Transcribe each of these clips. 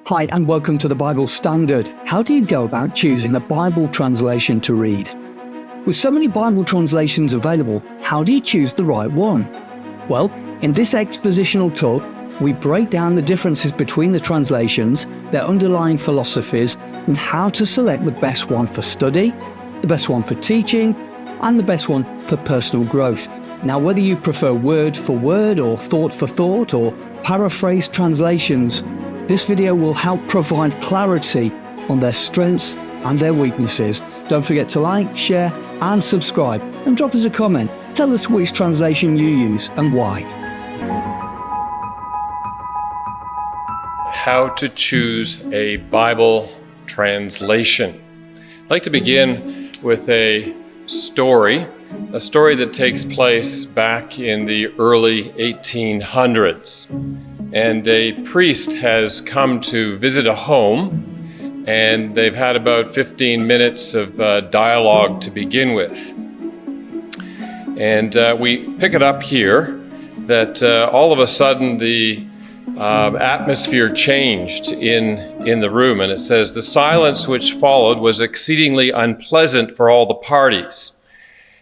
Hi, and welcome to the Bible Standard. How do you go about choosing a Bible translation to read? With so many Bible translations available, how do you choose the right one? Well, in this expositional talk, we break down the differences between the translations, their underlying philosophies, and how to select the best one for study, the best one for teaching, and the best one for personal growth. Now, whether you prefer word for word or thought for thought or paraphrase translations, this video will help provide clarity on their strengths and their weaknesses. Don't forget to like, share, and subscribe, and drop us a comment. Tell us which translation you use and why. How to choose a Bible translation. I'd like to begin with a story that takes place back in the early 1800s. And a priest has come to visit a home, and they've had about 15 minutes of dialogue to begin with. And we pick it up here that all of a sudden the atmosphere changed in the room, and it says, "The silence which followed was exceedingly unpleasant for all the parties.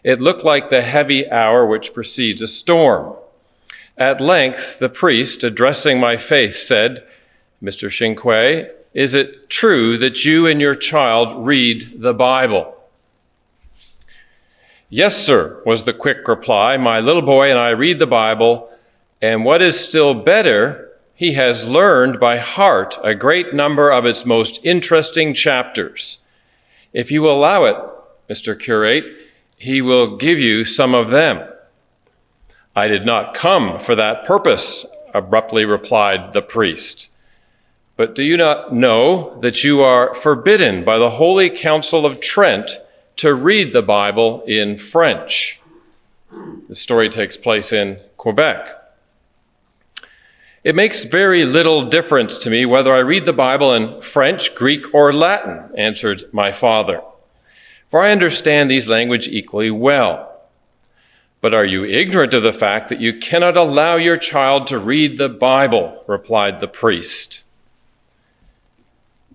It looked like the heavy hour which precedes a storm. At length, the priest, addressing my faith, said, 'Mr. Shinkwei, is it true that you and your child read the Bible?' 'Yes, sir,' was the quick reply. 'My little boy and I read the Bible, and what is still better, he has learned by heart a great number of its most interesting chapters. If you will allow it, Mr. Curate, he will give you some of them.' 'I did not come for that purpose,' abruptly replied the priest. 'But do you not know that you are forbidden by the Holy Council of Trent to read the Bible in French?' The story takes place in Quebec. 'It makes very little difference to me whether I read the Bible in French, Greek, or Latin,' answered my father, 'for I understand these languages equally well.' 'But are you ignorant of the fact that you cannot allow your child to read the Bible?' replied the priest.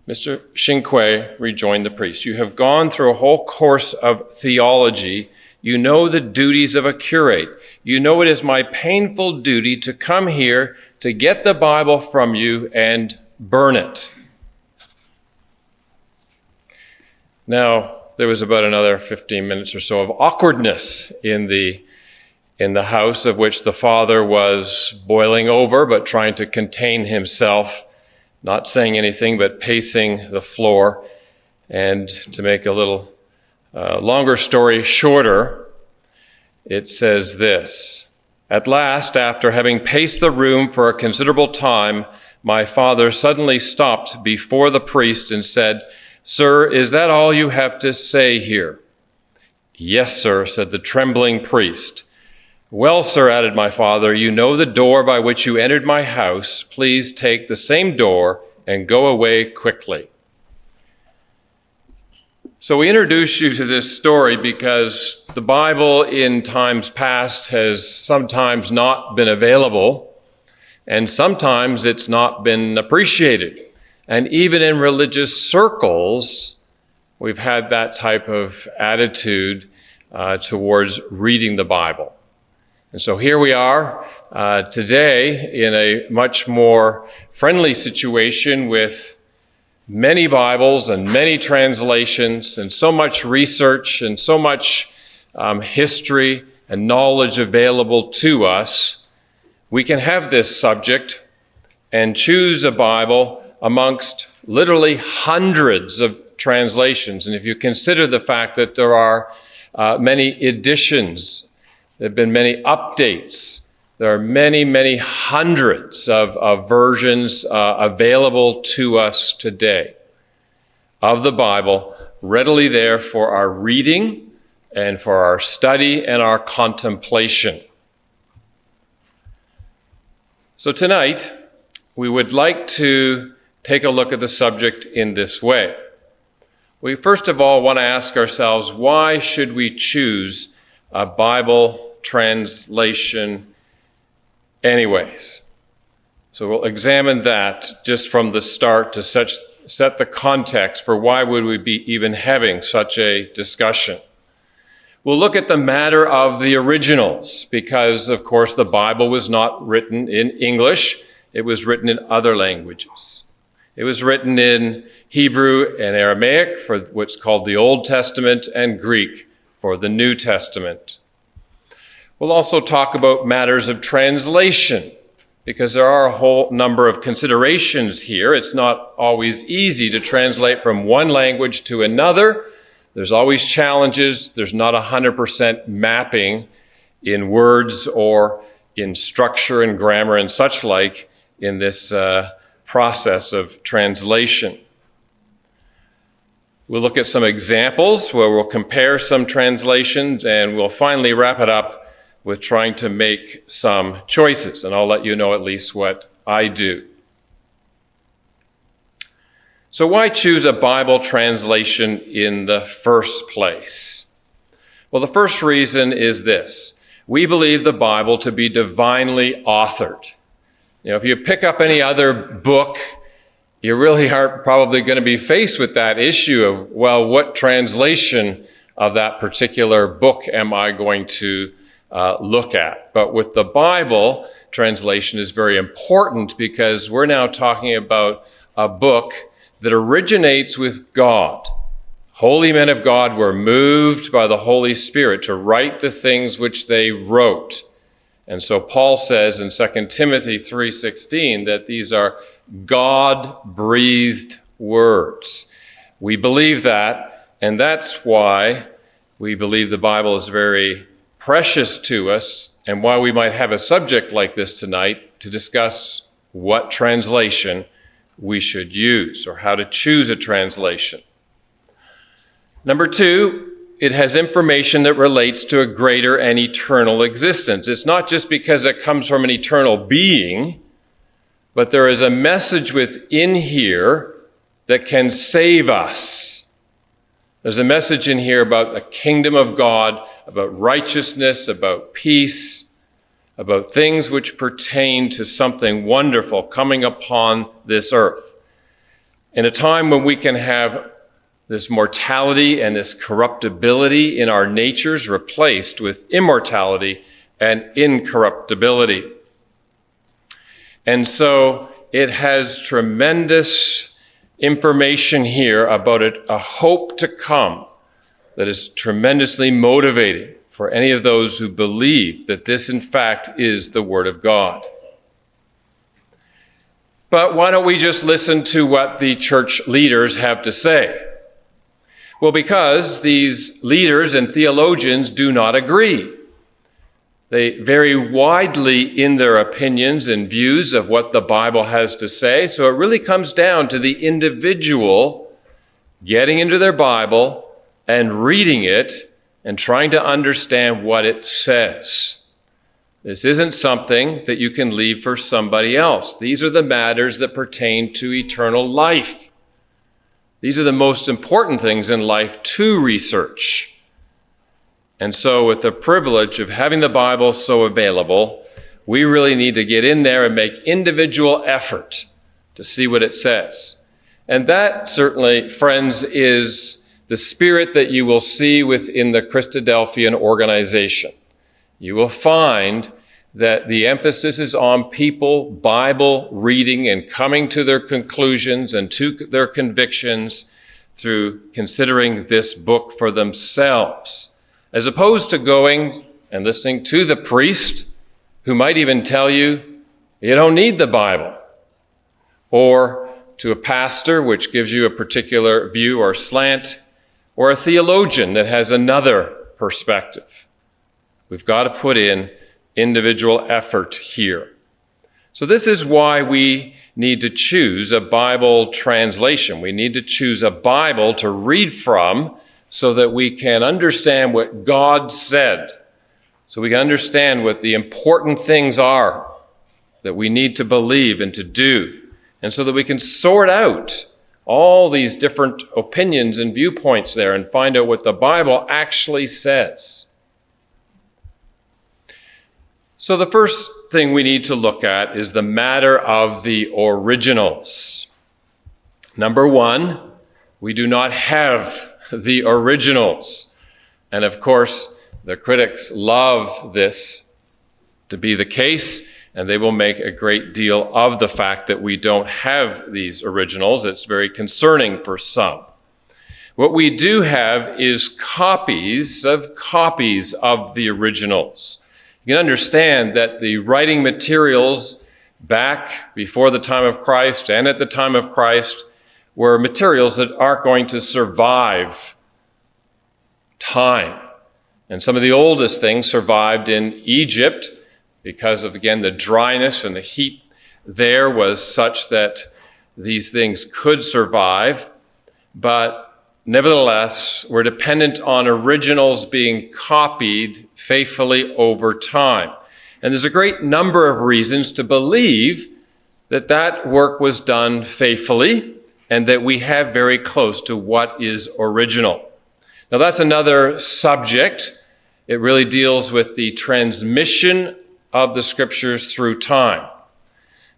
'Mr. Shinkwei,' rejoined the priest, 'you have gone through a whole course of theology. You know the duties of a curate. You know it is my painful duty to come here to get the Bible from you and burn it.' Now, there was about another 15 minutes or so of awkwardness in the house, of which the father was boiling over, but trying to contain himself, not saying anything, but pacing the floor. And to make a little longer story shorter, it says this: "At last, after having paced the room for a considerable time, my father suddenly stopped before the priest and said, 'Sir, is that all you have to say here?' 'Yes, sir,' said the trembling priest. 'Well, sir,' added my father, 'you know the door by which you entered my house. Please take the same door and go away quickly.'" So we introduce you to this story because the Bible in times past has sometimes not been available, and sometimes it's not been appreciated. And even in religious circles, we've had that type of attitude towards reading the Bible. And so here we are today in a much more friendly situation with many Bibles and many translations and so much research and so much history and knowledge available to us. We can have this subject and choose a Bible amongst literally hundreds of translations. And if you consider the fact that there are many editions, there have been many updates, there are many, many hundreds of versions available to us today of the Bible, readily there for our reading and for our study and our contemplation. So tonight, we would like to take a look at the subject in this way. We first of all want to ask ourselves, why should we choose a Bible translation anyways? So we'll examine that just from the start to set the context for why would we be even having such a discussion. We'll look at the matter of the originals because, of course, the Bible was not written in English. It was written in other languages. It was written in Hebrew and Aramaic for what's called the Old Testament and Greek for the New Testament. We'll also talk about matters of translation because there are a whole number of considerations here. It's not always easy to translate from one language to another. There's always challenges. There's not 100% mapping in words or in structure and grammar and such like in this process of translation. We'll look at some examples where we'll compare some translations, and we'll finally wrap it up with trying to make some choices. And I'll let you know at least what I do. So why choose a Bible translation in the first place? Well, the first reason is this. We believe the Bible to be divinely authored. You know, if you pick up any other book, you really aren't probably going to be faced with that issue of, well, what translation of that particular book am I going to look at? But with the Bible, translation is very important because we're now talking about a book that originates with God. Holy men of God were moved by the Holy Spirit to write the things which they wrote. And so Paul says in 2 Timothy 3:16 that these are God-breathed words. We believe that, and that's why we believe the Bible is very precious to us and why we might have a subject like this tonight to discuss what translation we should use or how to choose a translation. Number two, it has information that relates to a greater and eternal existence. It's not just because it comes from an eternal being, but there is a message within here that can save us. There's a message in here about the kingdom of God, about righteousness, about peace, about things which pertain to something wonderful coming upon this earth. In a time when we can have this mortality and this corruptibility in our natures replaced with immortality and incorruptibility. And so it has tremendous information here about a hope to come that is tremendously motivating for any of those who believe that this, in fact, is the Word of God. But why don't we just listen to what the church leaders have to say? Well, because these leaders and theologians do not agree. They vary widely in their opinions and views of what the Bible has to say. So it really comes down to the individual getting into their Bible and reading it and trying to understand what it says. This isn't something that you can leave for somebody else. These are the matters that pertain to eternal life. These are the most important things in life to research. And so with the privilege of having the Bible so available, we really need to get in there and make individual effort to see what it says. And that certainly, friends, is the spirit that you will see within the Christadelphian organization. You will find that the emphasis is on people Bible reading and coming to their conclusions and to their convictions through considering this book for themselves, as opposed to going and listening to the priest who might even tell you, you don't need the Bible, or to a pastor which gives you a particular view or slant, or a theologian that has another perspective. We've got to put in individual effort here. So this is why we need to choose a Bible translation. We need to choose a Bible to read from so that we can understand what God said, so we can understand what the important things are that we need to believe and to do, and so that we can sort out all these different opinions and viewpoints there and find out what the Bible actually says. So the first thing we need to look at is the matter of the originals. Number one, we do not have the originals. And of course, the critics love this to be the case, and they will make a great deal of the fact that we don't have these originals. It's very concerning for some. What we do have is copies of the originals. You can understand that the writing materials back before the time of Christ and at the time of Christ were materials that aren't going to survive time. And some of the oldest things survived in Egypt because of, again, the dryness and the heat there was such that these things could survive. But nevertheless, we're dependent on originals being copied faithfully over time. And there's a great number of reasons to believe that that work was done faithfully and that we have very close to what is original. Now, that's another subject. It really deals with the transmission of the scriptures through time.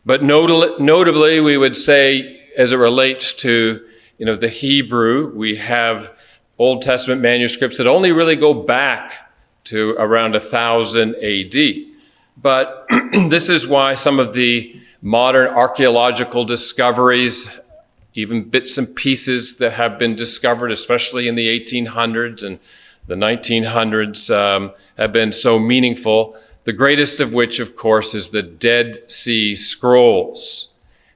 But notably, we would say, as it relates to the Hebrew, we have Old Testament manuscripts that only really go back to around 1000 AD. But this is why some of the modern archaeological discoveries, even bits and pieces that have been discovered, especially in the 1800s and the 1900s, have been so meaningful. The greatest of which, of course, is the Dead Sea Scrolls.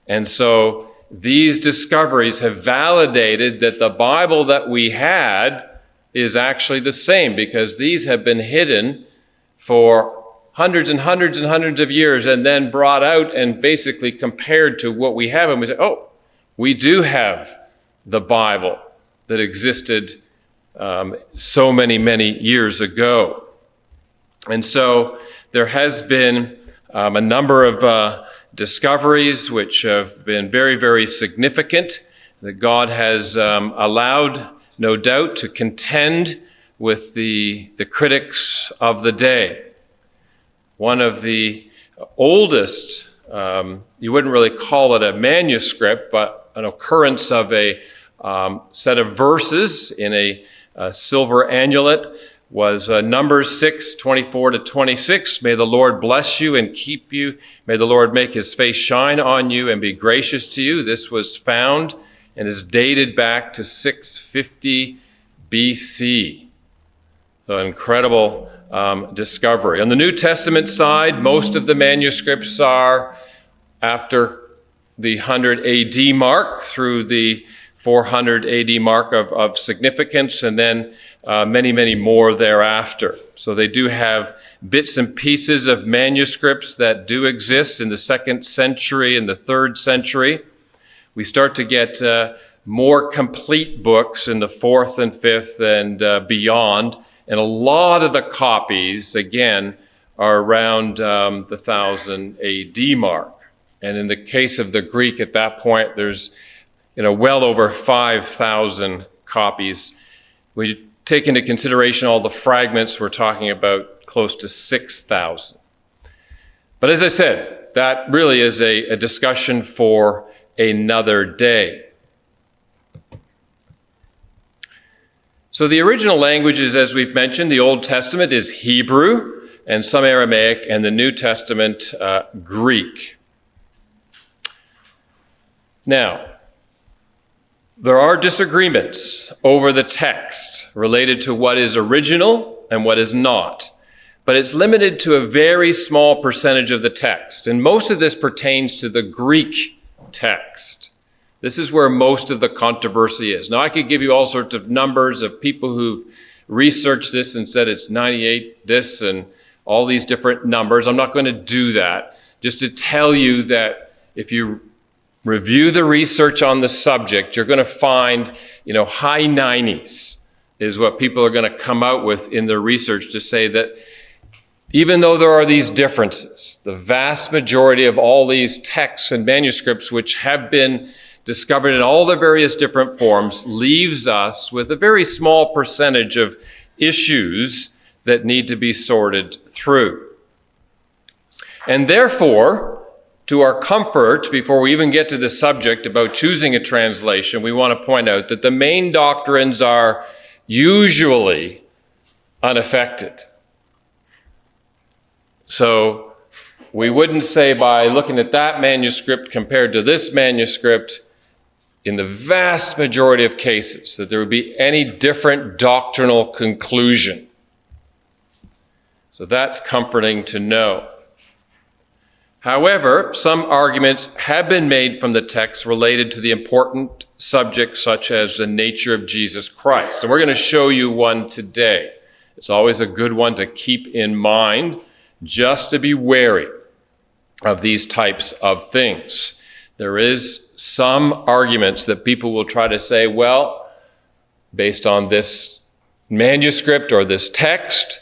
And so these discoveries have validated that the Bible that we had is actually the same, because these have been hidden for hundreds and hundreds and hundreds of years and then brought out and basically compared to what we have. And we say, oh, we do have the Bible that existed so many, many years ago. And so there has been a number of discoveries which have been very, very significant, that God has allowed, no doubt, to contend with the critics of the day. One of the oldest, you wouldn't really call it a manuscript, but an occurrence of a set of verses in a silver annulet was Numbers 6:24-26. May the Lord bless you and keep you. May the Lord make his face shine on you and be gracious to you. This was found and is dated back to 650 BC. So incredible discovery. On the New Testament side, most of the manuscripts are after the 100 AD mark through the 400 AD mark of significance, and then many, many more thereafter. So they do have bits and pieces of manuscripts that do exist in the 2nd century and the 3rd century. We start to get more complete books in the 4th and 5th and beyond. And a lot of the copies, again, are around the 1000 AD mark. And in the case of the Greek at that point, there's well over 5,000 copies. When you take into consideration all the fragments, we're talking about close to 6,000. But as I said, that really is a discussion for another day. So the original languages, as we've mentioned, the Old Testament is Hebrew and some Aramaic, and the New Testament Greek. Now, there are disagreements over the text related to what is original and what is not, but it's limited to a very small percentage of the text. And most of this pertains to the Greek text. This is where most of the controversy is. Now, I could give you all sorts of numbers of people who've researched this and said it's 98 this and all these different numbers. I'm not going to do that. Just to tell you that if you review the research on the subject, you're going to find, high 90s is what people are going to come out with in their research to say that even though there are these differences, the vast majority of all these texts and manuscripts which have been discovered in all the various different forms leaves us with a very small percentage of issues that need to be sorted through. And therefore, to our comfort, before we even get to the subject about choosing a translation, we want to point out that the main doctrines are usually unaffected. So we wouldn't say by looking at that manuscript compared to this manuscript, in the vast majority of cases, that there would be any different doctrinal conclusion. So that's comforting to know. However, some arguments have been made from the text related to the important subjects such as the nature of Jesus Christ. And we're going to show you one today. It's always a good one to keep in mind, just to be wary of these types of things. There is some arguments that people will try to say, well, based on this manuscript or this text,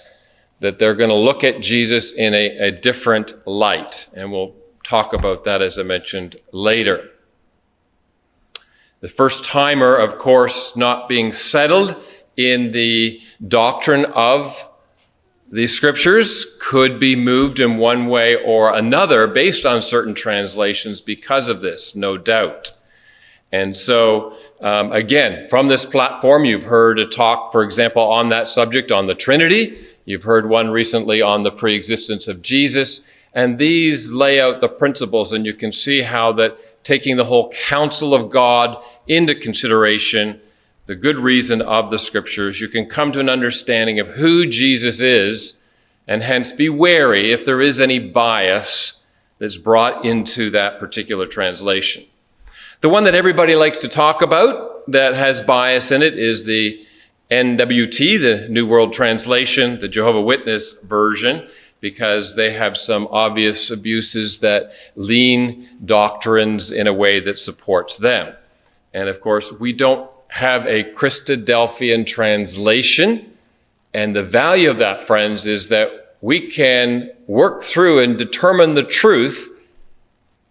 that they're going to look at Jesus in a different light. And we'll talk about that, as I mentioned, later. The first timer, of course, not being settled in the doctrine of the scriptures could be moved in one way or another based on certain translations because of this, no doubt. And so, again, from this platform, you've heard a talk, for example, on that subject, on the Trinity. You've heard one recently on the preexistence of Jesus. And these lay out the principles, and you can see how that taking the whole counsel of God into consideration, the good reason of the scriptures, you can come to an understanding of who Jesus is, and hence be wary if there is any bias that's brought into that particular translation. The one that everybody likes to talk about that has bias in it is the NWT, the New World Translation, the Jehovah's Witness version, because they have some obvious abuses that lean doctrines in a way that supports them. And of course, we don't have a Christadelphian translation. And the value of that, friends, is that we can work through and determine the truth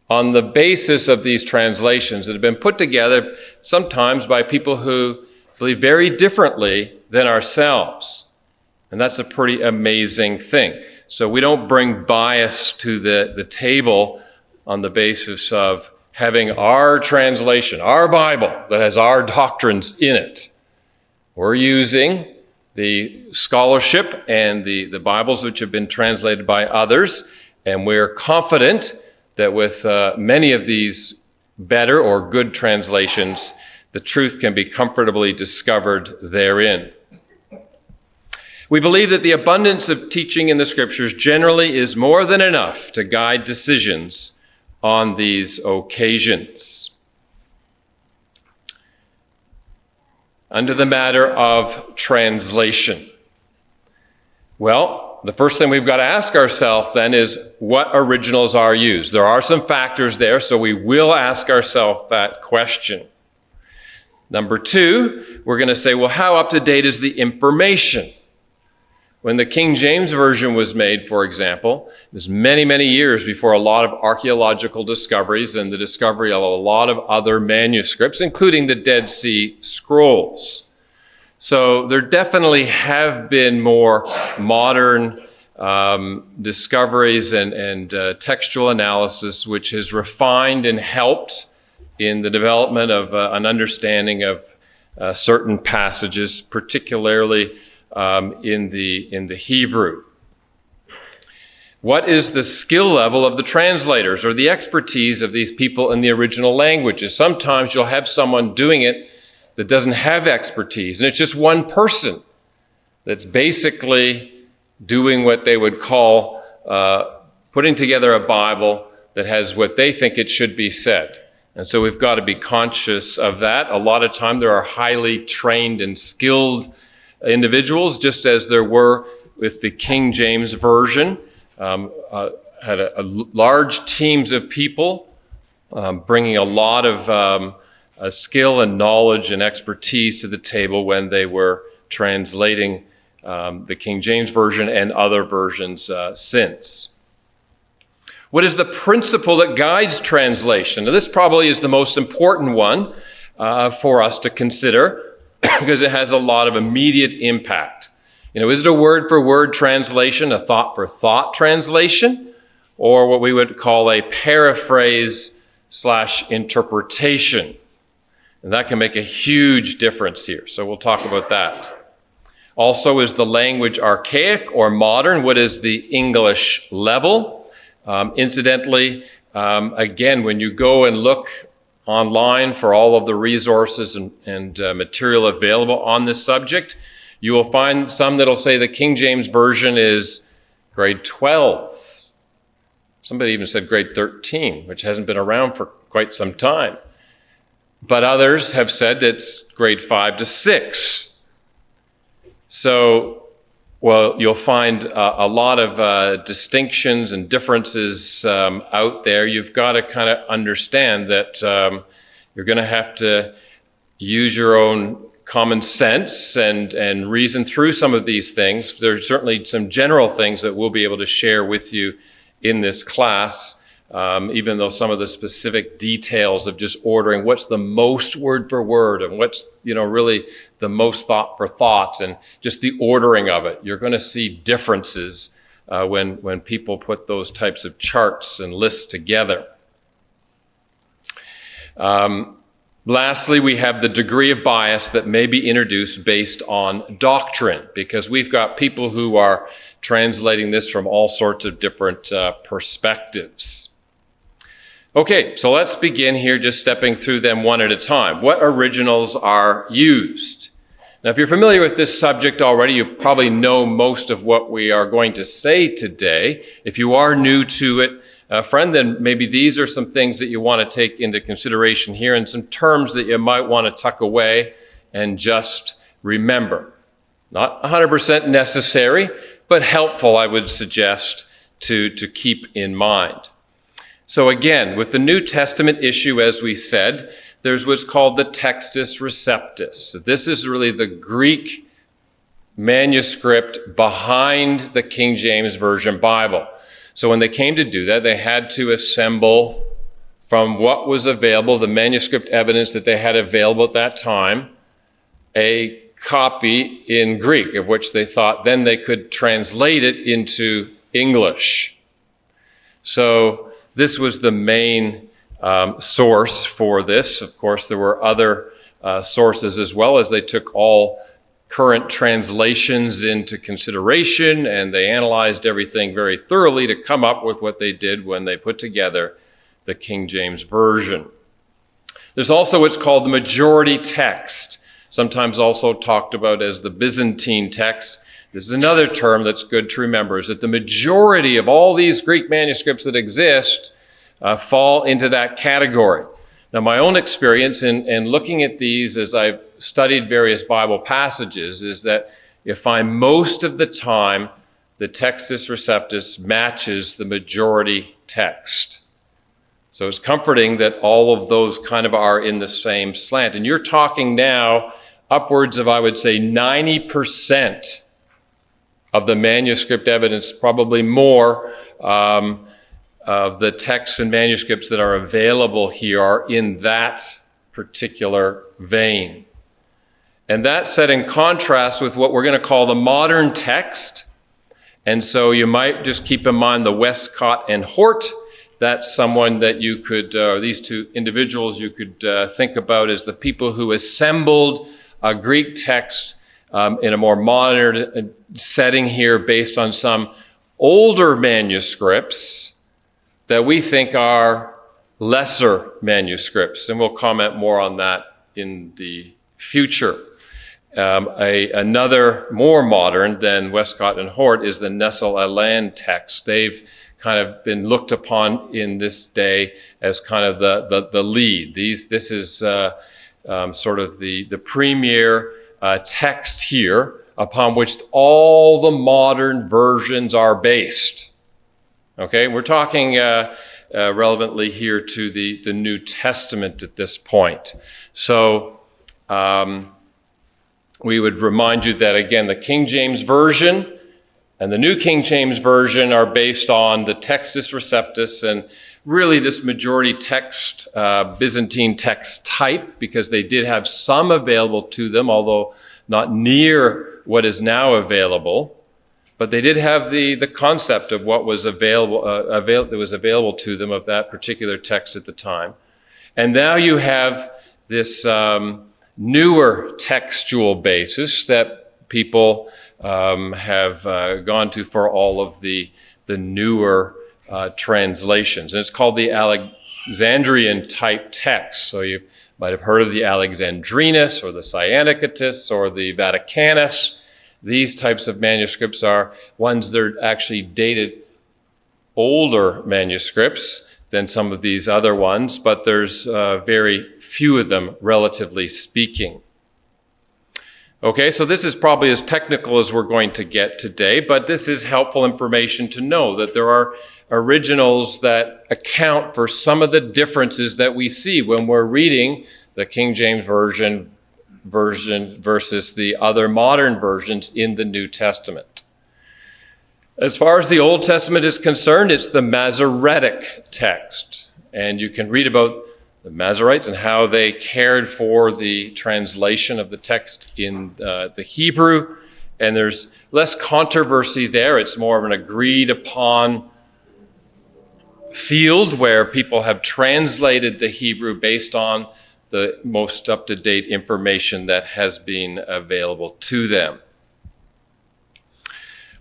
on the basis of these translations that have been put together sometimes by people who believe very differently than ourselves. And that's a pretty amazing thing. So we don't bring bias to the table on the basis of having our translation, our Bible, that has our doctrines in it. We're using the scholarship and the Bibles which have been translated by others, and we're confident that with many of these better or good translations, the truth can be comfortably discovered therein. We believe that the abundance of teaching in the scriptures generally is more than enough to guide decisions on these occasions. Under the matter of translation. Well, the first thing we've got to ask ourselves then is what originals are used. There are some factors there, so we will ask ourselves that question. Number two, we're going to say, well, how up to date is the information? When the King James Version was made, for example, it was many, many years before a lot of archaeological discoveries and the discovery of a lot of other manuscripts, including the Dead Sea Scrolls. So there definitely have been more modern discoveries and textual analysis, which has refined and helped in the development of an understanding of certain passages, particularly in the Hebrew. What is the skill level of the translators or the expertise of these people in the original languages? Sometimes you'll have someone doing it that doesn't have expertise, and it's just one person that's basically doing what they would call putting together a Bible that has what they think it should be said. And so we've got to be conscious of that. A lot of time there are highly trained and skilled individuals, just as there were with the King James Version, had large teams of people bringing a lot of skill and knowledge and expertise to the table when they were translating the King James Version and other versions since. What is the principle that guides translation? Now, this probably is the most important one for us to consider because it has a lot of immediate impact. Is it a word-for-word translation, a thought-for-thought translation, or what we would call a paraphrase / interpretation. And that can make a huge difference here. So we'll talk about that. Also, is the language archaic or modern? What is the English level? Incidentally, again, when you go and look online for all of the resources and material available on this subject, you will find some that'll say the King James Version is grade 12. Somebody even said grade 13, which hasn't been around for quite some time. But others have said it's grade 5 to 6. So, well, you'll find a lot of distinctions and differences out there. You've got to kind of understand that you're going to have to use your own common sense and reason through some of these things. There's certainly some general things that we'll be able to share with you in this class. Even though some of the specific details of just ordering what's the most word for word and what's, really the most thought for thought and just the ordering of it. You're going to see differences when people put those types of charts and lists together. Lastly, we have the degree of bias that may be introduced based on doctrine, because we've got people who are translating this from all sorts of different perspectives. Okay, so let's begin here just stepping through them one at a time. What originals are used? Now, if you're familiar with this subject already, you probably know most of what we are going to say today. If you are new to it, friend, then maybe these are some things that you want to take into consideration here and some terms that you might want to tuck away and just remember. Not 100% necessary, but helpful, I would suggest, to keep in mind. So again, with the New Testament issue, as we said, there's what's called the Textus Receptus. This is really the Greek manuscript behind the King James Version Bible. So when they came to do that, they had to assemble from what was available, the manuscript evidence that they had available at that time, a copy in Greek, of which they thought then they could translate it into English. So this was the main source for this. Of course, there were other sources as well, as they took all current translations into consideration, and they analyzed everything very thoroughly to come up with what they did when they put together the King James Version. There's also what's called the majority text, sometimes also talked about as the Byzantine text. This is another term that's good to remember, is that the majority of all these Greek manuscripts that exist fall into that category. Now, my own experience in looking at these as I've studied various Bible passages is that you find most of the time the Textus Receptus matches the majority text. So it's comforting that all of those kind of are in the same slant. And you're talking now upwards of, I would say, 90% of the manuscript evidence, probably more, of the texts and manuscripts that are available here are in that particular vein. And that's set in contrast with what we're going to call the modern text. And so you might just keep in mind the Westcott and Hort. That's someone that you could, these two individuals you could think about as the people who assembled a Greek text in a more modern setting here based on some older manuscripts that we think are lesser manuscripts. And we'll comment more on that in the future. Another more modern than Westcott and Hort is the Nestle-Aland text. They've kind of been looked upon in this day as kind of the lead. This is sort of the premier text here upon which all the modern versions are based. Okay, we're talking relevantly here to the New Testament at this point. So we would remind you that, again, the King James Version and the New King James Version are based on the Textus Receptus and really this majority text, Byzantine text type, because they did have some available to them, although not near what is now available. But they did have the concept of what was available to them of that particular text at the time. And now you have this newer textual basis that people have gone to for all of the newer translations. And it's called the Alexandrian type text. So you might have heard of the Alexandrinus or the Sinaiticus or the Vaticanus. These types of manuscripts are ones that are actually dated older manuscripts than some of these other ones, but there's very few of them, relatively speaking. Okay, so this is probably as technical as we're going to get today, but this is helpful information to know that there are originals that account for some of the differences that we see when we're reading the King James version versus the other modern versions in the New Testament. As far as the Old Testament is concerned, it's the Masoretic text. And you can read about the Masoretes and how they cared for the translation of the text in the Hebrew. And there's less controversy there. It's more of an agreed upon field where people have translated the Hebrew based on the most up-to-date information that has been available to them.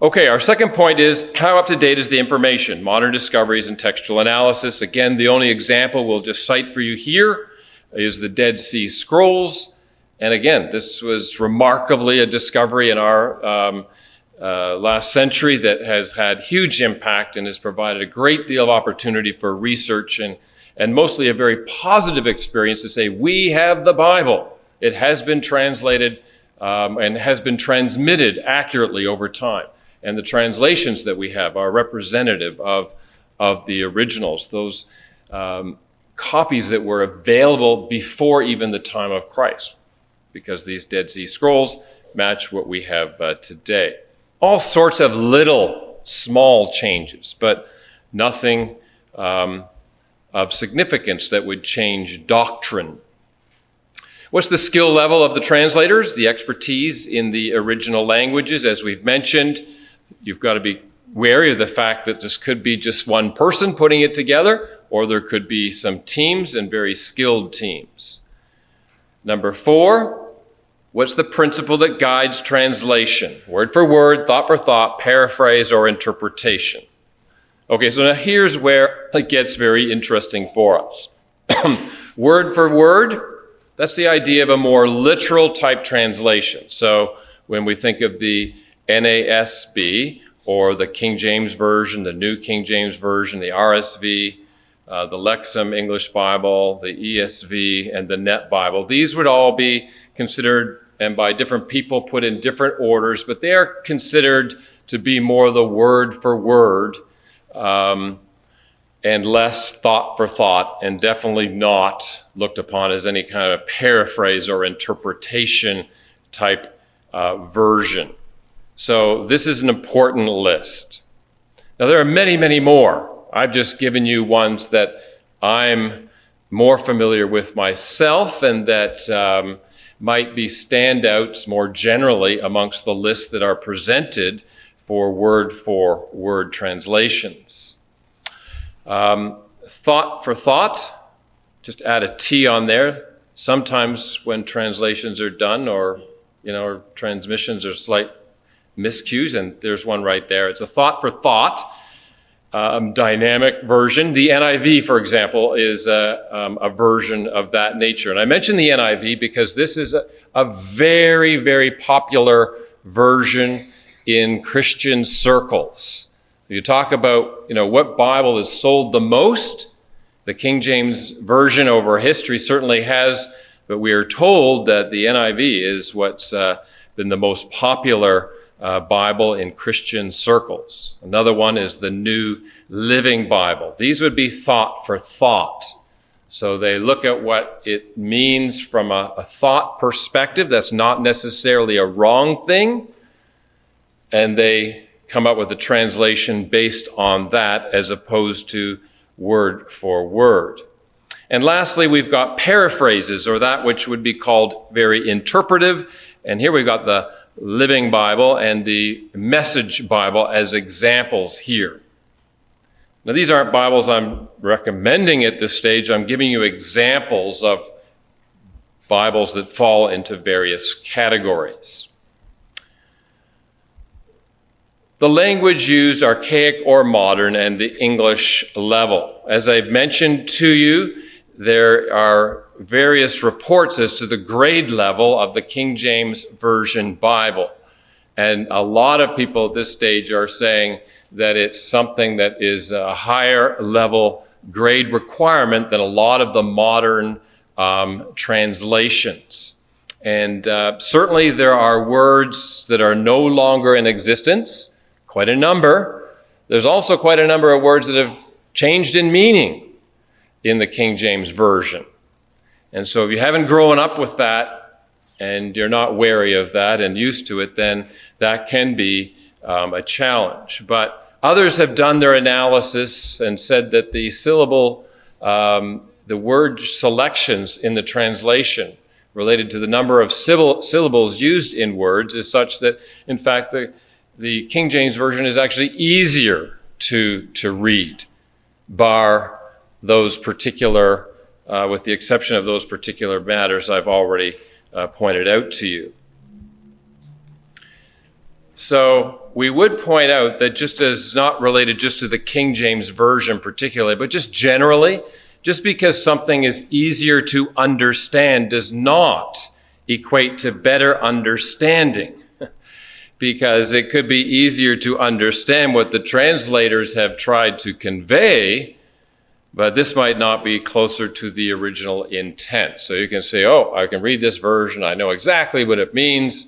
Okay, our second point is how up-to-date is the information? Modern discoveries and textual analysis. Again, the only example we'll just cite for you here is the Dead Sea Scrolls. And again, this was remarkably a discovery in our last century that has had huge impact and has provided a great deal of opportunity for research and mostly a very positive experience to say, we have the Bible. It has been translated and has been transmitted accurately over time. And the translations that we have are representative of the originals, those copies that were available before even the time of Christ, because these Dead Sea Scrolls match what we have today. All sorts of little, small changes, but nothing of significance that would change doctrine. What's the skill level of the translators? The expertise in the original languages, as we've mentioned. You've got to be wary of the fact that this could be just one person putting it together, or there could be some teams and very skilled teams. Number 4, what's the principle that guides translation? Word for word, thought for thought, paraphrase, or interpretation. Okay, so now here's where it gets very interesting for us. Word for word, that's the idea of a more literal type translation. So when we think of the NASB or the King James Version, the New King James Version, the RSV, the Lexham English Bible, the ESV, and the Net Bible, these would all be considered, and by different people put in different orders, but they are considered to be more the word for word and less thought for thought, and definitely not looked upon as any kind of paraphrase or interpretation type version. So this is an important list. Now there are many, many more. I've just given you ones that I'm more familiar with myself and that might be standouts more generally amongst the lists that are presented for word translations. Thought for thought, just add a T on there. Sometimes when translations are done or transmissions are slight miscues, and there's one right there. It's a thought for thought dynamic version. The NIV, for example, is a version of that nature. And I mention the NIV because this is a very, very popular version in Christian circles. You talk about, what Bible is sold the most. The King James Version over history certainly has, but we are told that the NIV is what's been the most popular Bible in Christian circles. Another one is the New Living Bible. These would be thought for thought. So they look at what it means from a thought perspective. That's not necessarily a wrong thing. And they come up with a translation based on that as opposed to word for word. And lastly, we've got paraphrases, or that which would be called very interpretive. And here we've got the Living Bible and the Message Bible as examples here. Now, these aren't Bibles I'm recommending at this stage. I'm giving you examples of Bibles that fall into various categories. The language used, archaic or modern, and the English level. As I've mentioned to you, there are various reports as to the grade level of the King James Version Bible. And a lot of people at this stage are saying that it's something that is a higher level grade requirement than a lot of the modern translations. And certainly there are words that are no longer in existence, quite a number. There's also quite a number of words that have changed in meaning in the King James Version. And so if you haven't grown up with that and you're not wary of that and used to it, then that can be a challenge. But others have done their analysis and said that the word selections in the translation related to the number of syllables used in words is such that, in fact, the King James Version is actually easier to read, bar those particular, with the exception of those particular matters I've already pointed out to you. So we would point out that just as not related just to the King James Version particularly, but just generally, just because something is easier to understand does not equate to better understanding. Because it could be easier to understand what the translators have tried to convey, but this might not be closer to the original intent. So you can say, oh, I can read this version, I know exactly what it means,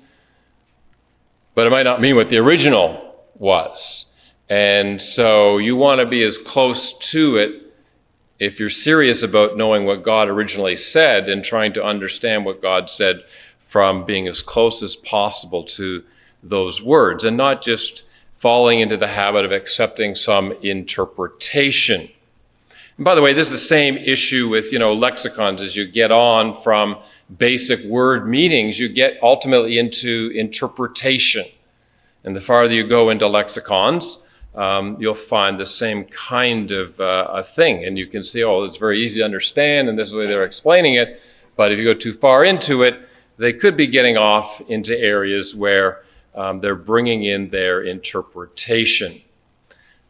but it might not mean what the original was. And so you want to be as close to it if you're serious about knowing what God originally said and trying to understand what God said from being as close as possible to those words and not just falling into the habit of accepting some interpretation. And by the way, this is the same issue with, lexicons. As you get on from basic word meanings, you get ultimately into interpretation. And the farther you go into lexicons, you'll find the same kind of a thing. And you can see, it's very easy to understand, and this is the way they're explaining it. But if you go too far into it, they could be getting off into areas where they're bringing in their interpretation.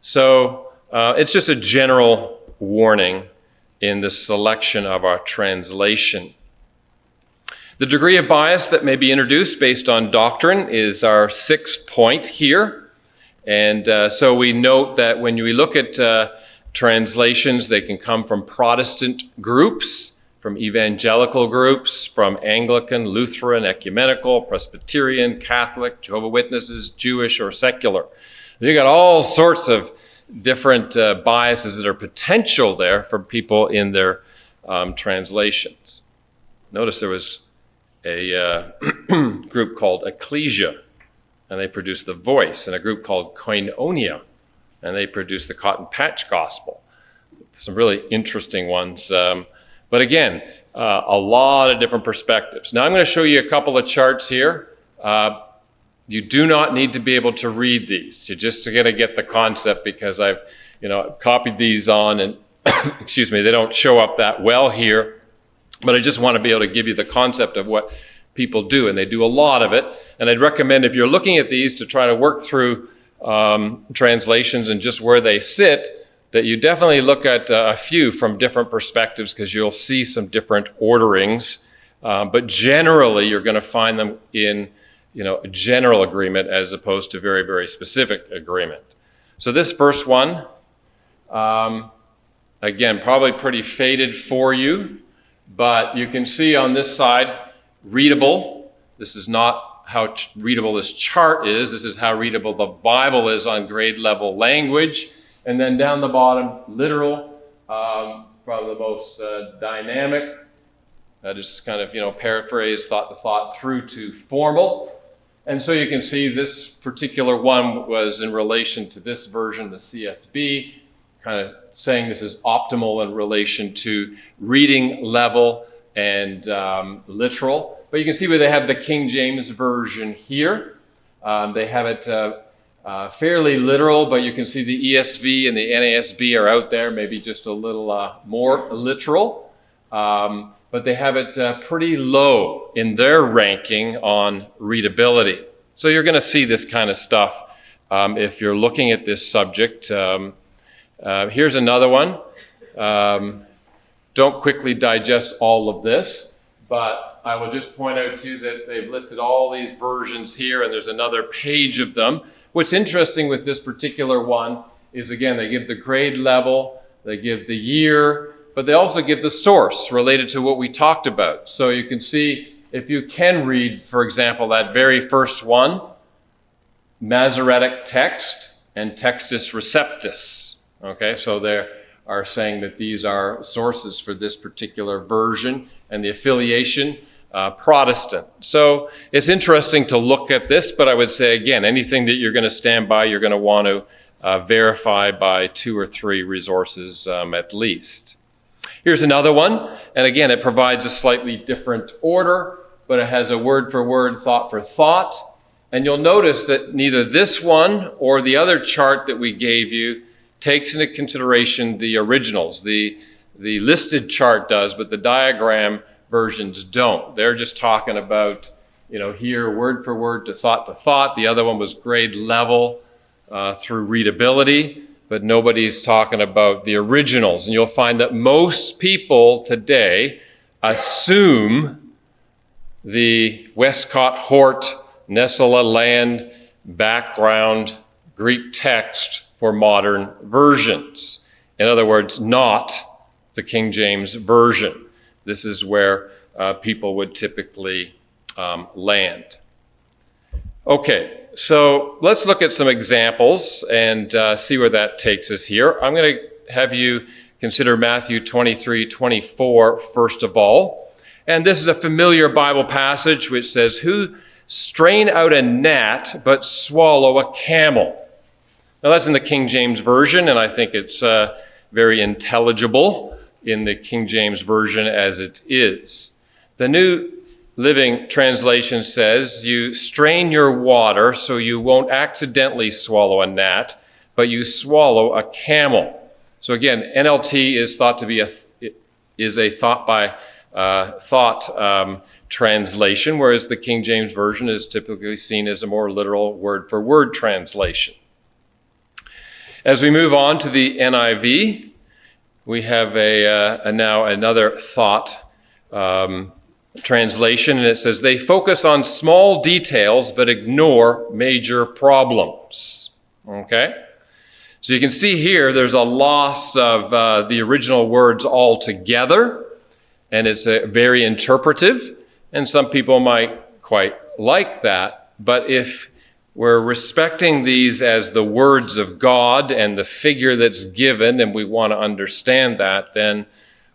So it's just a general warning in the selection of our translation. The degree of bias that may be introduced based on doctrine is our 6th point here. And so we note that when we look at translations, they can come from Protestant groups, from evangelical groups, from Anglican, Lutheran, ecumenical, Presbyterian, Catholic, Jehovah's Witnesses, Jewish, or secular. You got all sorts of different biases that are potential there for people in their translations. Notice there was a group called Ecclesia, and they produced the Voice, and a group called Koinonia, and they produced the Cotton Patch Gospel. Some really interesting ones. But again, a lot of different perspectives. Now I'm going to show you a couple of charts here. You do not need to be able to read these. You're just going to get the concept because I've copied these on and, excuse me, they don't show up that well here. But I just want to be able to give you the concept of what people do, and they do a lot of it. And I'd recommend if you're looking at these to try to work through translations and just where they sit, that you definitely look at a few from different perspectives because you'll see some different orderings. But generally, you're going to find them in a general agreement as opposed to very, very specific agreement. So this first one, again, probably pretty faded for you, but you can see on this side, readable. This is not how readable this chart is. This is how readable the Bible is on grade level language. And then down the bottom, literal, from the most dynamic, just kind of, paraphrase, thought through to formal. And so you can see this particular one was in relation to this version, the CSB, kind of saying this is optimal in relation to reading level and literal. But you can see where they have the King James Version here. They have it fairly literal, but you can see the ESV and the NASB are out there, maybe just a little more literal. But they have it pretty low in their ranking on readability. So you're going to see this kind of stuff if you're looking at this subject. Here's another one. Don't quickly digest all of this, but I will just point out to you that they've listed all these versions here, and there's another page of them. What's interesting with this particular one is, again, they give the grade level, they give the year, but they also give the source related to what we talked about. So you can see, if you can read, for example, that very first one, Masoretic text and Textus Receptus. Okay, so they are saying that these are sources for this particular version, and the affiliation, Protestant. So it's interesting to look at this, but I would say, again, anything that you're going to stand by, you're going to want to verify by 2 or 3 resources at least. Here's another one, and again, it provides a slightly different order, but it has a word for word, thought for thought. And you'll notice that neither this one or the other chart that we gave you takes into consideration the originals. The listed chart does, but the diagram versions don't. They're just talking about, here, word for word to thought to thought. The other one was grade level through readability, but nobody's talking about the originals. And you'll find that most people today assume the Westcott Hort, Nessala Land background Greek text for modern versions. In other words, not the King James Version. This is where people would typically land. Okay, so let's look at some examples and see where that takes us here. I'm going to have you consider Matthew 23:24 first of all. And this is a familiar Bible passage which says, "Who strain out a gnat but swallow a camel?" Now that's in the King James Version, and I think it's very intelligible in the King James Version as it is. The New Living Translation says, "You strain your water so you won't accidentally swallow a gnat, but you swallow a camel." So again, NLT is thought to be a thought by thought translation, whereas the King James Version is typically seen as a more literal word-for-word translation. As we move on to the NIV, we have now another thought translation, and it says, "They focus on small details but ignore major problems." Okay? So you can see here there's a loss of the original words altogether, and it's very interpretive, and some people might quite like that. But if we're respecting these as the words of God and the figure that's given, and we want to understand that, then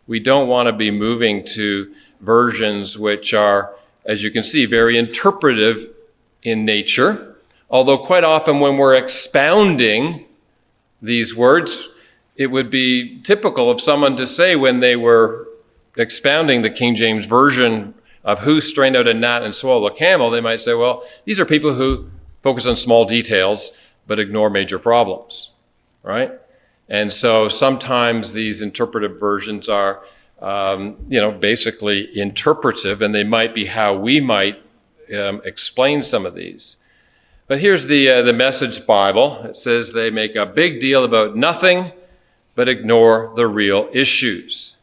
we don't want to be moving to versions which are, as you can see, very interpretive in nature. Although quite often when we're expounding these words, it would be typical of someone to say when they were expounding the King James Version of "who strained out a gnat and swallowed a camel," they might say, well, these are people who focus on small details but ignore major problems, right? And so sometimes these interpretive versions are, basically interpretive, and they might be how we might explain some of these. But here's the Message Bible. It says they make a big deal about nothing but ignore the real issues.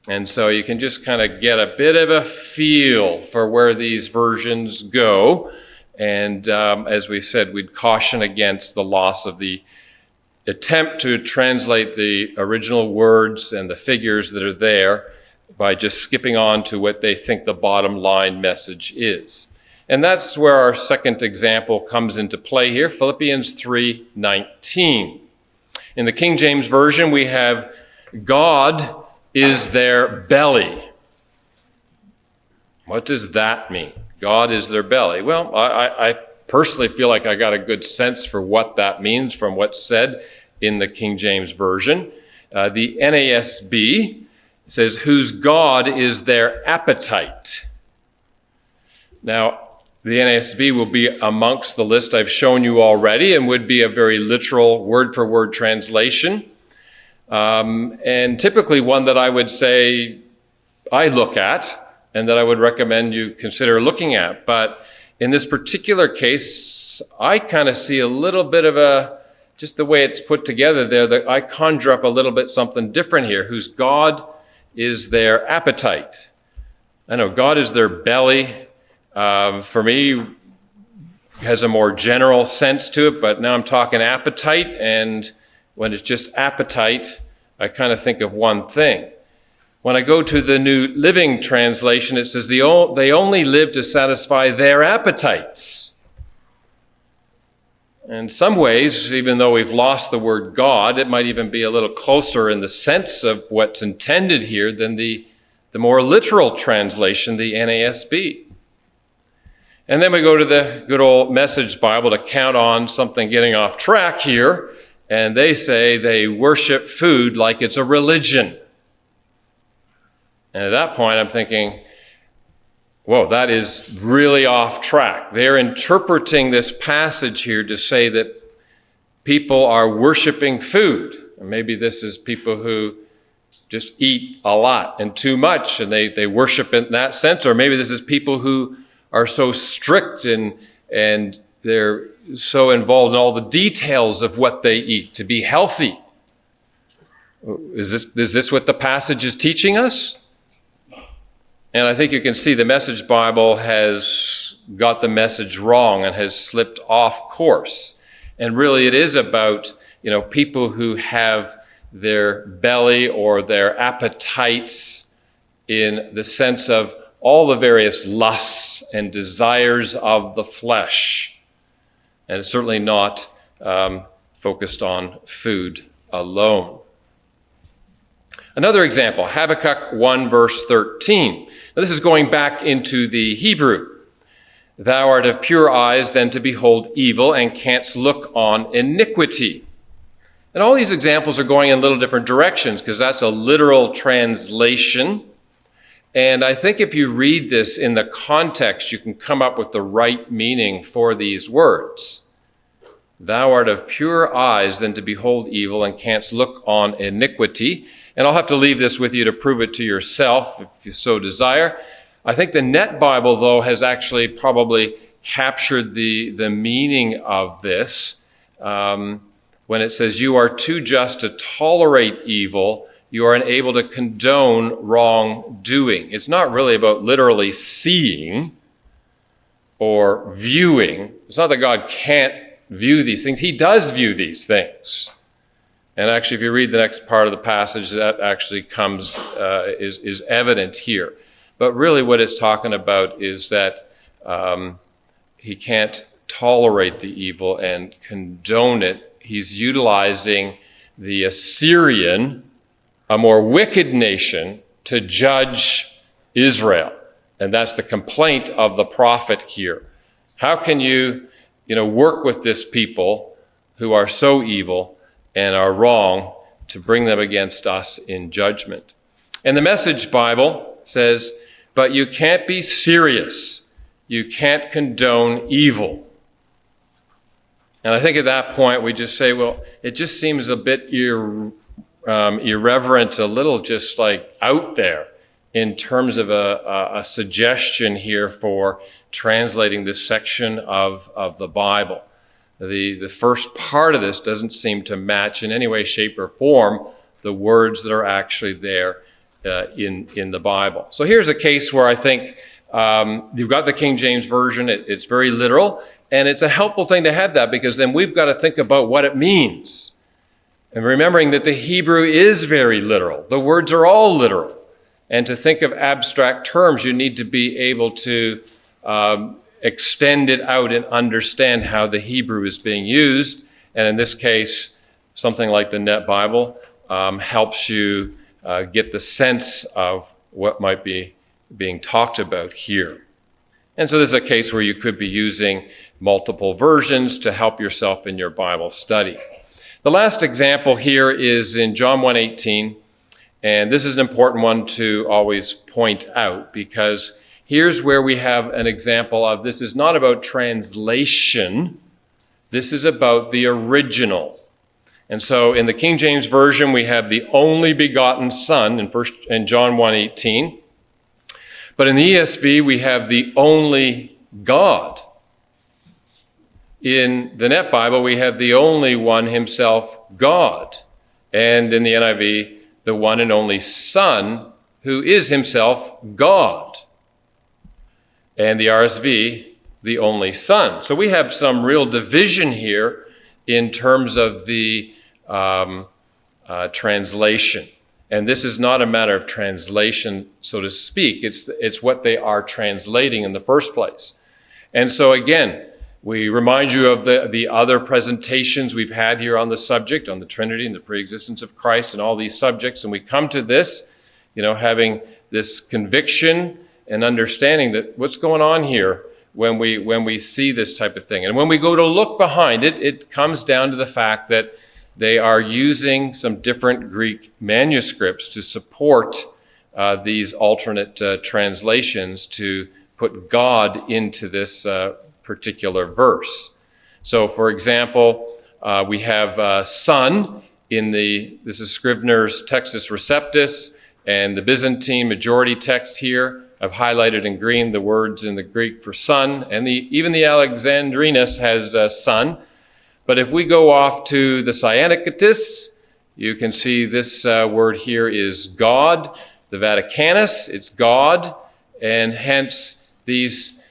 And so you can just kind of get a bit of a feel for where these versions go. And as we said, we'd caution against the loss of the attempt to translate the original words and the figures that are there by just skipping on to what they think the bottom line message is. And that's where our second example comes into play here, Philippians 3:19. In the King James Version, we have God is their belly. What does that mean? God is their belly. Well, I personally feel like I got a good sense for what that means from what's said in the King James Version. The NASB says, "whose God is their appetite." Now, The NASB will be amongst the list I've shown you already and would be a very literal word-for-word translation. And typically one that I would say I look at and that I would recommend you consider looking at. But in this particular case, I kind of see a little bit of just the way it's put together there, that I conjure up a little bit something different here, whose God is their appetite. I know God is their belly. For me, has a more general sense to it, but now I'm talking appetite, and when it's just appetite, I kind of think of one thing. When I go to the New Living Translation, it says they only live to satisfy their appetites. In some ways, even though we've lost the word God, it might even be a little closer in the sense of what's intended here than the more literal translation, the NASB. And then we go to the good old Message Bible to count on something getting off track here, and they say they worship food like it's a religion. And at that point, I'm thinking, whoa, that is really off track. They're interpreting this passage here to say that people are worshiping food. And maybe this is people who just eat a lot and too much, and they worship in that sense. Or maybe this is people who are so strict and they're so involved in all the details of what they eat to be healthy. Is this what the passage is teaching us? And I think you can see the Message Bible has got the message wrong and has slipped off course. And really it is about, people who have their belly or their appetites in the sense of all the various lusts and desires of the flesh. And it's certainly not focused on food alone. Another example, Habakkuk 1 verse 13. Now, this is going back into the Hebrew. Thou art of pure eyes then to behold evil, and canst look on iniquity. And all these examples are going in little different directions because that's a literal translation. And I think if you read this in the context, you can come up with the right meaning for these words. Thou art of pure eyes then to behold evil, and canst look on iniquity. And I'll have to leave this with you to prove it to yourself if you so desire. I think the Net Bible, though, has actually probably captured the meaning of this when it says, you are too just to tolerate evil, you are unable to condone wrongdoing. It's not really about literally seeing or viewing. It's not that God can't view these things. He does view these things. And actually, if you read the next part of the passage, that actually is evident here. But really what it's talking about is that he can't tolerate the evil and condone it. He's utilizing the Assyrian, a more wicked nation, to judge Israel. And that's the complaint of the prophet here. How can you, work with this people who are so evil and are wrong to bring them against us in judgment? And the Message Bible says, but you can't be serious. You can't condone evil. And I think at that point we just say, well, it just seems a bit irreverent, a little just like out there in terms of a suggestion here for translating this section of the Bible. The first part of this doesn't seem to match in any way, shape, or form the words that are actually there in the Bible. So here's a case where I think you've got the King James Version. It's very literal, and it's a helpful thing to have that because then we've got to think about what it means. And remembering that the Hebrew is very literal. The words are all literal. And to think of abstract terms, you need to be able to extend it out and understand how the Hebrew is being used. And in this case, something like the Net Bible helps you get the sense of what might be being talked about here. And so this is a case where you could be using multiple versions to help yourself in your Bible study. The last example here is in John 1:18, and this is an important one to always point out because Here's where we have an example of this is not about translation. This is about the original. And so in the King James Version, we have the only begotten Son in John 1:18. But in the ESV, we have the only God. In the Net Bible, we have the only one himself, God. And in the NIV, the one and only Son, who is himself God. And the RSV, the only Son. So we have some real division here in terms of the translation. And this is not a matter of translation, so to speak. It's what they are translating in the first place. And so again, we remind you of the other presentations we've had here on the subject, on the Trinity and the preexistence of Christ and all these subjects. And we come to this, having this conviction and understanding that what's going on here when we see this type of thing. And when we go to look behind it, it comes down to the fact that they are using some different Greek manuscripts to support these alternate translations to put God into this particular verse. So, for example, we have Son this is Scrivener's Textus Receptus, and the Byzantine majority text here. I've highlighted in green the words in the Greek for son, and even the Alexandrinus has son. But if we go off to the Sinaiticus, you can see this word here is God. The Vaticanus, it's God, and hence these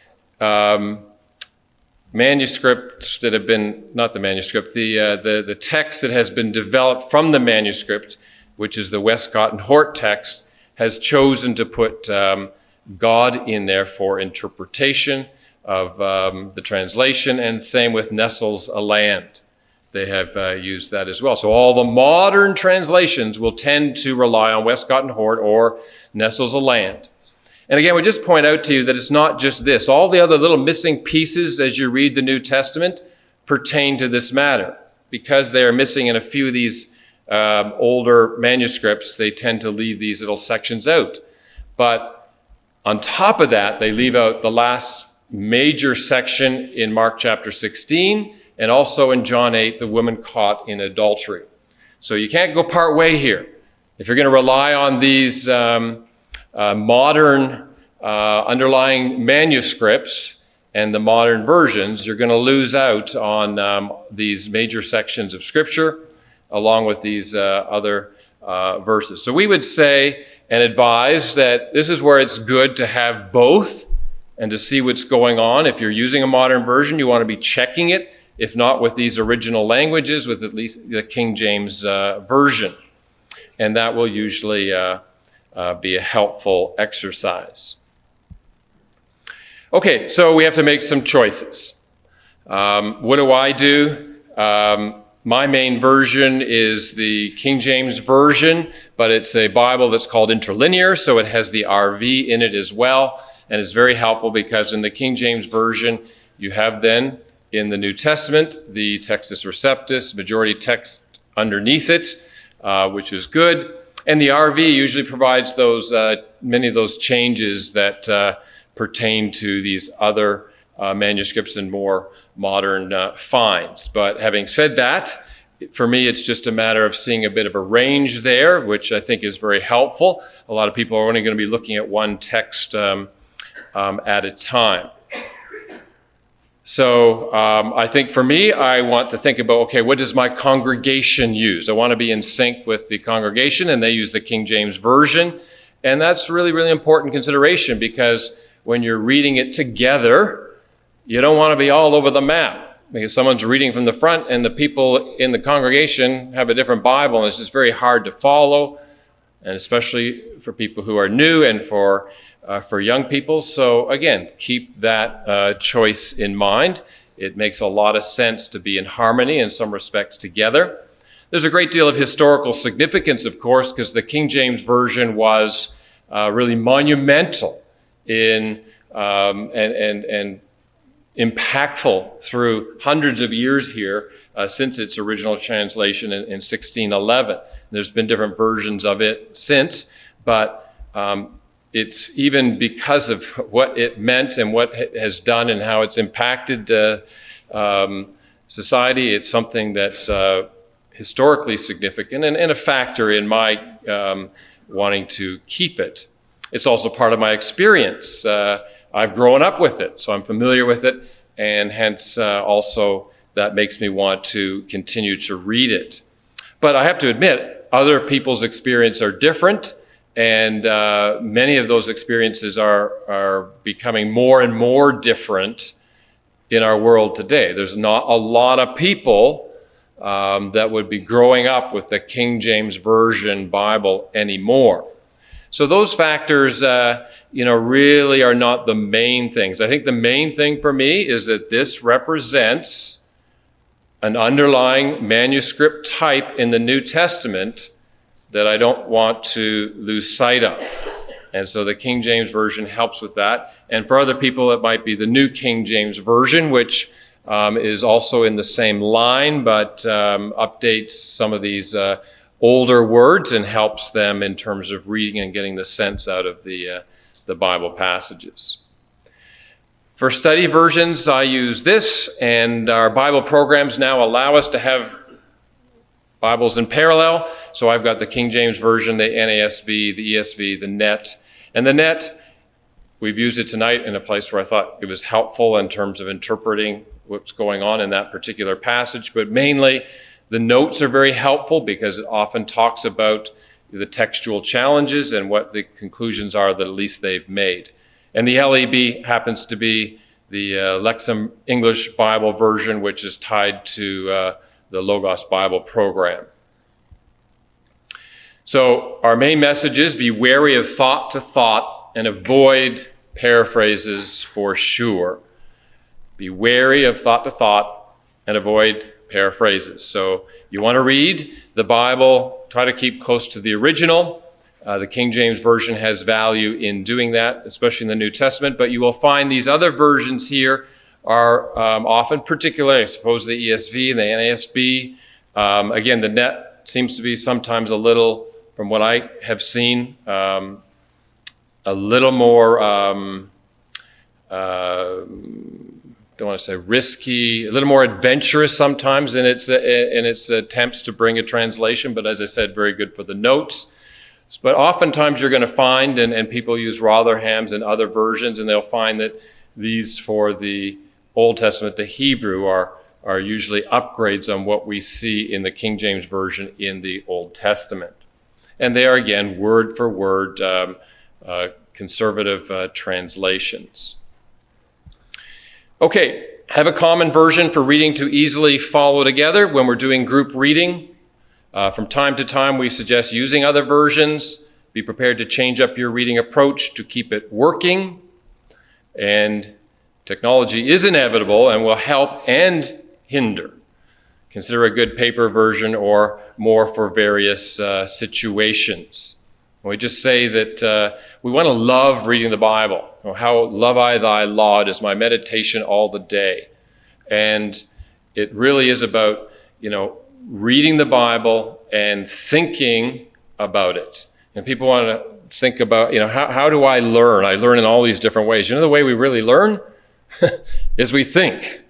manuscripts that have been, not the manuscript, the text that has been developed from the manuscript, which is the Westcott and Hort text, has chosen to put God in there for interpretation of the translation, and same with Nestle's A Land. They have used that as well. So all the modern translations will tend to rely on Westcott and Hort or Nestle's A Land. And again, we just point out to you that it's not just this. All the other little missing pieces as you read the New Testament pertain to this matter. Because they are missing in a few of these older manuscripts, they tend to leave these little sections out. But on top of that, they leave out the last major section in Mark chapter 16, and also in John 8, the woman caught in adultery. So you can't go part way here. If you're going to rely on these modern underlying manuscripts and the modern versions, you're going to lose out on these major sections of Scripture, along with these other verses. So we would say and advise that this is where it's good to have both and to see what's going on. If you're using a modern version, you want to be checking it, if not with these original languages, with at least the King James version. And that will usually be a helpful exercise. Okay, so we have to make some choices. What do I do? My main version is the King James Version, but it's a Bible that's called interlinear, so it has the RV in it as well. And it's very helpful because in the King James Version, you have then in the New Testament, the Textus Receptus, majority text underneath it, which is good. And the RV usually provides those many of those changes that pertain to these other manuscripts and more modern finds. But having said that, for me, it's just a matter of seeing a bit of a range there, which I think is very helpful. A lot of people are only going to be looking at one text at a time. So I think for me, I want to think about, okay, what does my congregation use? I want to be in sync with the congregation, and they use the King James Version. And that's really, really important consideration, because when you're reading it together, you don't want to be all over the map, because someone's reading from the front and the people in the congregation have a different Bible, and it's just very hard to follow, and especially for people who are new and for young people. So again, keep that choice in mind. It makes a lot of sense to be in harmony in some respects together. There's a great deal of historical significance, of course, because the King James Version was really monumental in and impactful through hundreds of years here since its original translation in 1611. There's been different versions of it since, but it's even because of what it meant and what it has done and how it's impacted society. It's something that's historically significant and a factor in my wanting to keep it. It's also part of my experience. I've grown up with it, so I'm familiar with it, and hence also that makes me want to continue to read it. But I have to admit, other people's experiences are different, and many of those experiences are becoming more and more different in our world today. There's not a lot of people that would be growing up with the King James Version Bible anymore. So those factors, really are not the main things. I think the main thing for me is that this represents an underlying manuscript type in the New Testament that I don't want to lose sight of. And so the King James Version helps with that. And for other people, it might be the New King James Version, which is also in the same line, but updates some of these older words and helps them in terms of reading and getting the sense out of the Bible passages. For study versions, I use this, and our Bible programs now allow us to have Bibles in parallel. So I've got the King James Version, the NASB, the ESV, the NET. And the NET, we've used it tonight in a place where I thought it was helpful in terms of interpreting what's going on in that particular passage, but mainly the notes are very helpful because it often talks about the textual challenges and what the conclusions are that at least they've made. And the LEB happens to be the Lexham English Bible version, which is tied to the Logos Bible program. So our main message is be wary of thought to thought and avoid paraphrases for sure. Be wary of thought to thought and avoid paraphrases. So you want to read the Bible, try to keep close to the original. The King James Version has value in doing that, especially in the New Testament, but you will find these other versions here are often particular. I suppose the ESV and the NASB. Again, the NET seems to be sometimes a little, from what I have seen, a little more don't want to say risky, a little more adventurous sometimes in its attempts to bring a translation, but as I said, very good for the notes. But oftentimes you're going to find, and people use Rotherham's and other versions, and they'll find that these for the Old Testament, the Hebrew, are usually upgrades on what we see in the King James Version in the Old Testament. And they are, again, word for word conservative translations. Okay, have a common version for reading to easily follow together when we're doing group reading. From time to time, we suggest using other versions. Be prepared to change up your reading approach to keep it working. And technology is inevitable and will help and hinder. Consider a good paper version or more for various situations. We just say that we want to love reading the Bible. How love I thy law, it is my meditation all the day. And it really is about, reading the Bible and thinking about it. And people want to think about, how do I learn? I learn in all these different ways. The way we really learn is we think.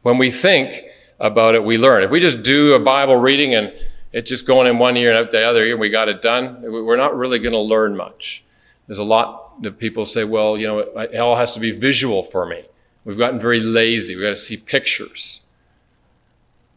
When we think about it, we learn. If we just do a Bible reading and it's just going in one ear and out the other ear, and we got it done, we're not really going to learn much. There's a lot of people say, well, it all has to be visual for me. We've gotten very lazy. We've got to see pictures.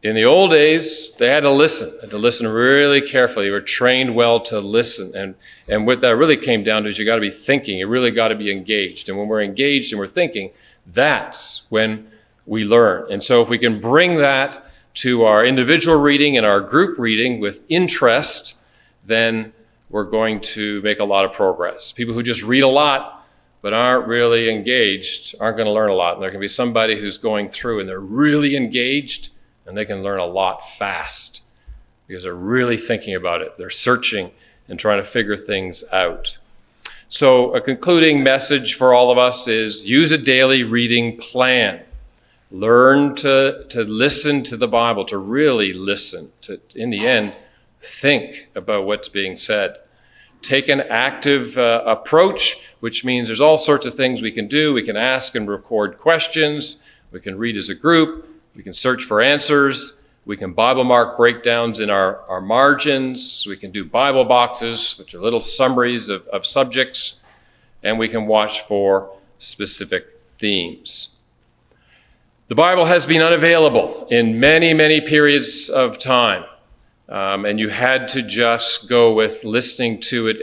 In the old days, they had to listen really carefully. They were trained well to listen. And what that really came down to is you got to be thinking. You really got to be engaged. And when we're engaged and we're thinking, that's when we learn. And so if we can bring that to our individual reading and our group reading with interest, then we're going to make a lot of progress. People who just read a lot but aren't really engaged aren't going to learn a lot. And there can be somebody who's going through and they're really engaged and they can learn a lot fast because they're really thinking about it. They're searching and trying to figure things out. So a concluding message for all of us is use a daily reading plan. Learn to listen to the Bible, to really listen, to, in the end, think about what's being said. take an active approach, which means there's all sorts of things we can do. We can ask and record questions. We can read as a group. We can search for answers. We can Bible mark breakdowns in our margins. We can do Bible boxes, which are little summaries of subjects. And we can watch for specific themes. The Bible has been unavailable in many, many periods of time. And you had to just go with listening to it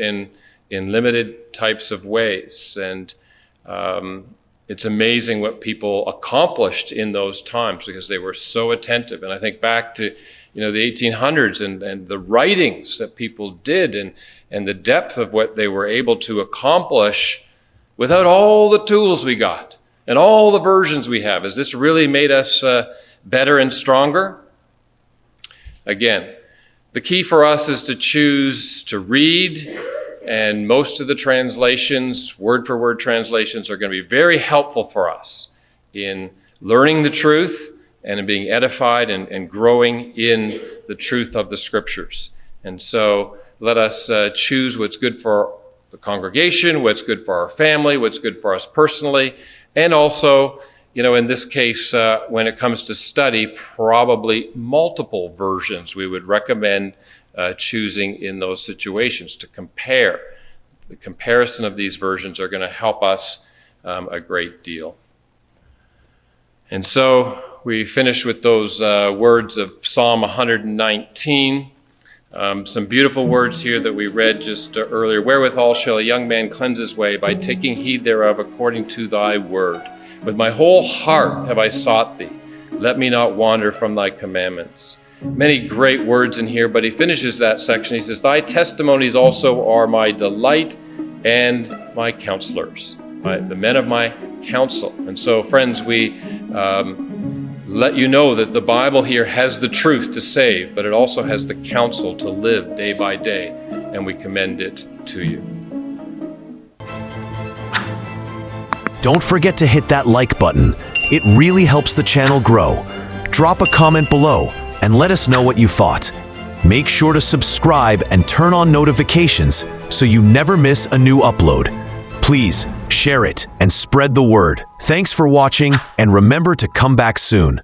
in limited types of ways. And it's amazing what people accomplished in those times because they were so attentive. And I think back to the 1800s and the writings that people did and the depth of what they were able to accomplish without all the tools we got and all the versions we have. Has this really made us better and stronger? Again, the key for us is to choose to read, and most of the translations, word-for-word translations, are going to be very helpful for us in learning the truth and in being edified and growing in the truth of the Scriptures. And so let us choose what's good for the congregation, what's good for our family, what's good for us personally, and also, in this case, when it comes to study, probably multiple versions we would recommend choosing in those situations to compare. The comparison of these versions are going to help us a great deal. And so we finish with those words of Psalm 119. Some beautiful words here that we read just earlier. Wherewithal shall a young man cleanse his way? By taking heed thereof according to thy word. With my whole heart have I sought thee. Let me not wander from thy commandments. Many great words in here, but he finishes that section. He says, thy testimonies also are my delight and my counselors, the men of my counsel. And so, friends, we let you know that the Bible here has the truth to save, but it also has the counsel to live day by day, and we commend it to you. Don't forget to hit that like button. It really helps the channel grow. Drop a comment below and let us know what you thought. Make sure to subscribe and turn on notifications so you never miss a new upload. Please share it and spread the word. Thanks for watching, and remember to come back soon.